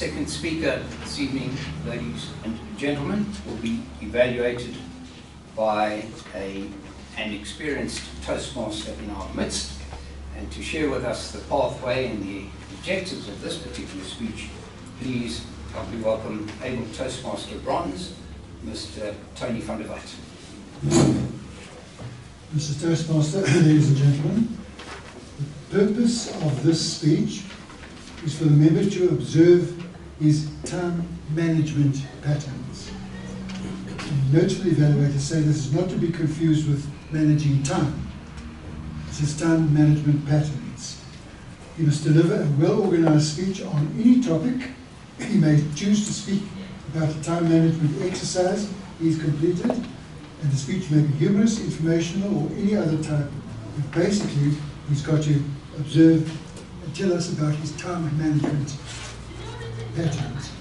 Second speaker this evening, ladies and gentlemen, will be evaluated by an experienced Toastmaster in our midst. And to share with us the pathway and the objectives of this particular speech, please help me welcome able Toastmaster Bronze, Mr. Tony van der Walt. Mr. Toastmaster, ladies and gentlemen, the purpose of this speech is for the member to observe his time management patterns. Note for the evaluator say this is not to be confused with managing time. This is time management patterns. He must deliver a well-organized speech on any topic. He may choose to speak about a time management exercise he's completed, and the speech may be humorous, informational, or any other type. But basically, he's got to observe and tell us about his time management patterns.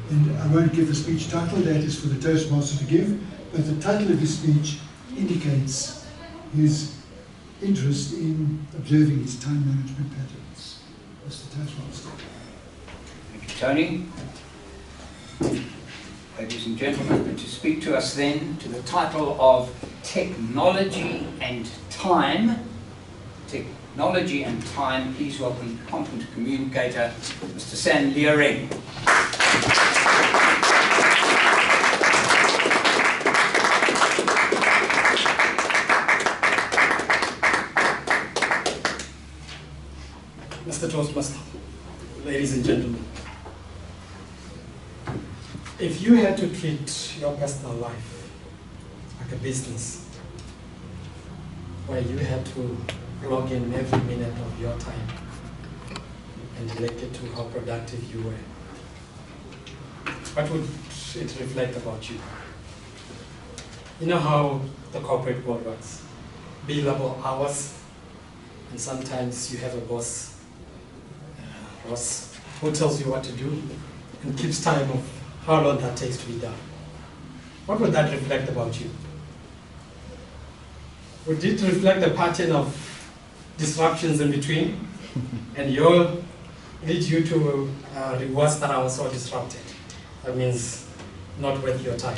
And I won't give the speech title, that is for the Toastmaster to give, but the title of his speech indicates his interest in observing his time management patterns. Mr. Toastmaster. Thank you, Tony. Ladies and gentlemen, to speak to us then to the title of Technology and Time. Technology and Time, please welcome competent communicator, Mr. San Leareng. Mr. Toastmaster, ladies and gentlemen, if you had to treat your personal life like a business, where you had to log in every minute of your time and relate it to how productive you were, what would it reflect about you? You know how the corporate world works. Billable hours, and sometimes you have a boss who tells you what to do and keeps time of how long that takes to be done. What would that reflect about you? Would it reflect a pattern of disruptions in between, and lead you to rewards that are also disrupted? That means not worth your time.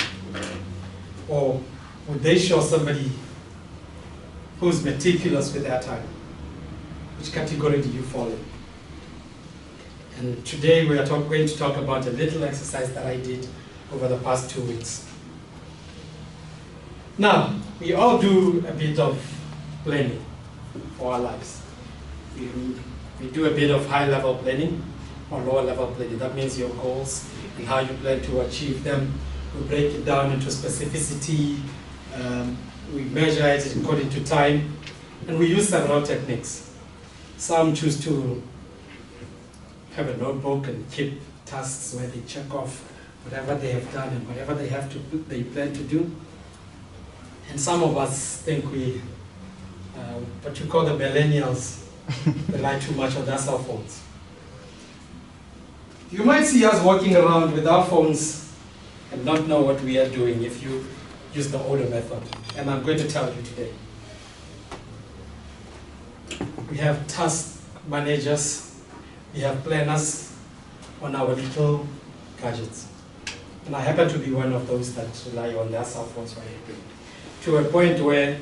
Or would they show somebody who's meticulous with their time? Which category do you fall in? And today we are going to talk about a little exercise that I did over the past 2 weeks. Now, we all do a bit of planning for our lives. We do a bit of high-level planning or lower-level planning. That means your goals and how you plan to achieve them. We break it down into specificity. We measure it according to time. And we use several techniques. Some choose to have a notebook and keep tasks where they check off whatever they have done and whatever they plan to do. And some of us think we, what you call the millennials, rely too much on their cell phones. You might see us walking around with our phones and not know what we are doing if you use the older method. And I'm going to tell you today. We have task managers, we have planners on our little gadgets. And I happen to be one of those that rely on their cell phones for everything. To a point where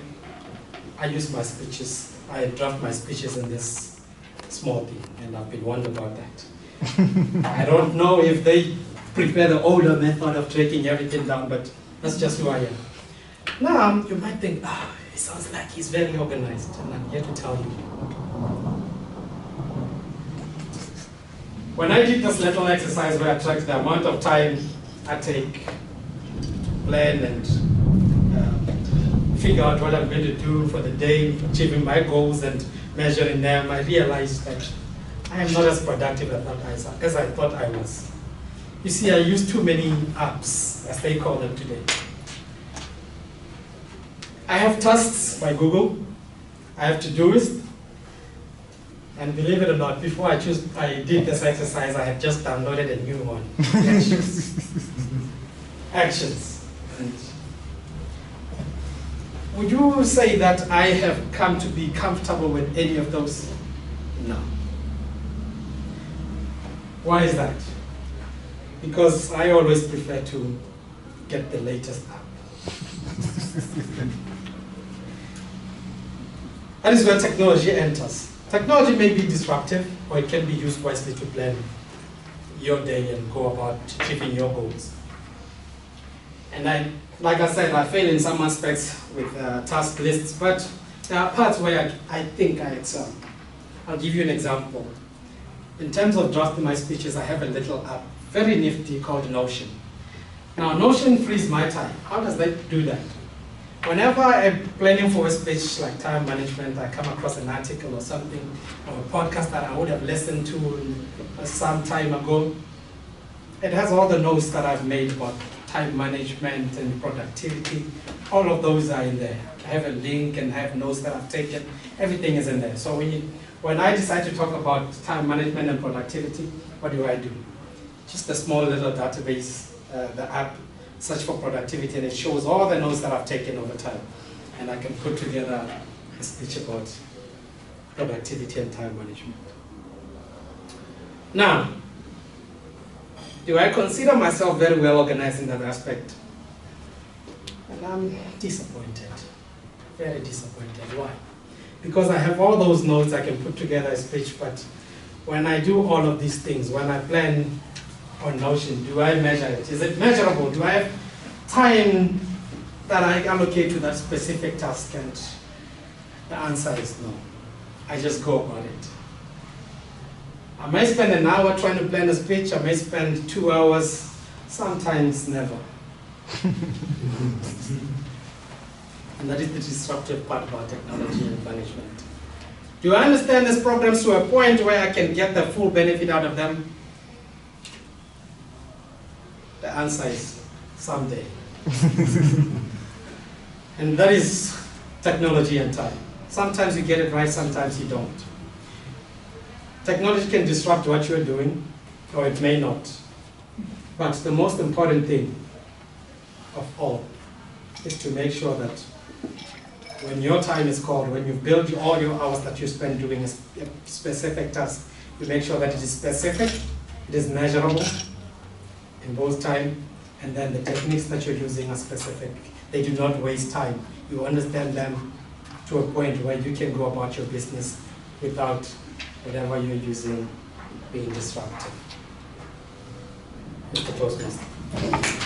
I use my speeches, I draft my speeches in this small thing, and I've been wondering about that. I don't know if they prepare the older method of taking everything down, but that's just who I am. Now, you might think, it sounds like he's very organized, and I'm here to tell you. When I did this little exercise where I tracked the amount of time I take to plan and figure out what I'm going to do for the day, achieving my goals and measuring them, I realized that I am not as productive as I thought I was. You see, I use too many apps, as they call them today. I have tasks by Google, I have to-doist, and believe it or not, before I did this exercise, I had just downloaded a new one. Actions. And would you say that I have come to be comfortable with any of those? No. Why is that? because I always prefer to get the latest app. That is where technology enters. Technology may be disruptive, or it can be used wisely to plan your day and go about achieving your goals. And like I said, I fail in some aspects with task lists, but there are parts where I think I excel. I'll give you an example. In terms of drafting my speeches, I have a little app, very nifty, called Notion. Now, Notion frees my time. How does that do that? Whenever I'm planning for a speech like time management, I come across an article or something, or a podcast that I would have listened to some time ago, it has all the notes that I've made about time management and productivity. All of those are in there. I have a link and I have notes that I've taken. Everything is in there. So when I decide to talk about time management and productivity, what do? Just a small little database, the app, search for productivity, and it shows all the notes that I've taken over time. And I can put together a speech about productivity and time management. Now, do I consider myself very well organized in that aspect? And I'm disappointed, very disappointed. Why? Because I have all those notes, I can put together a speech, but when I do all of these things, when I plan on Notion, do I measure it? Is it measurable? Do I have time that I allocate to that specific task? And the answer is no. I just go about it. I may spend an hour trying to plan a speech, I may spend 2 hours, sometimes never. And that is the disruptive part about technology and management. Do I understand these programs to a point where I can get the full benefit out of them? The answer is someday. And that is technology and time. Sometimes you get it right, sometimes you don't. Technology can disrupt what you're doing, or it may not. But the most important thing of all is to make sure that when your time is called, when you've built all your hours that you spend doing a specific task, you make sure that it is specific, it is measurable in both time, and then the techniques that you're using are specific. They do not waste time. You understand them to a point where you can go about your business without whatever you're using being disruptive. Mr. Toastmaster.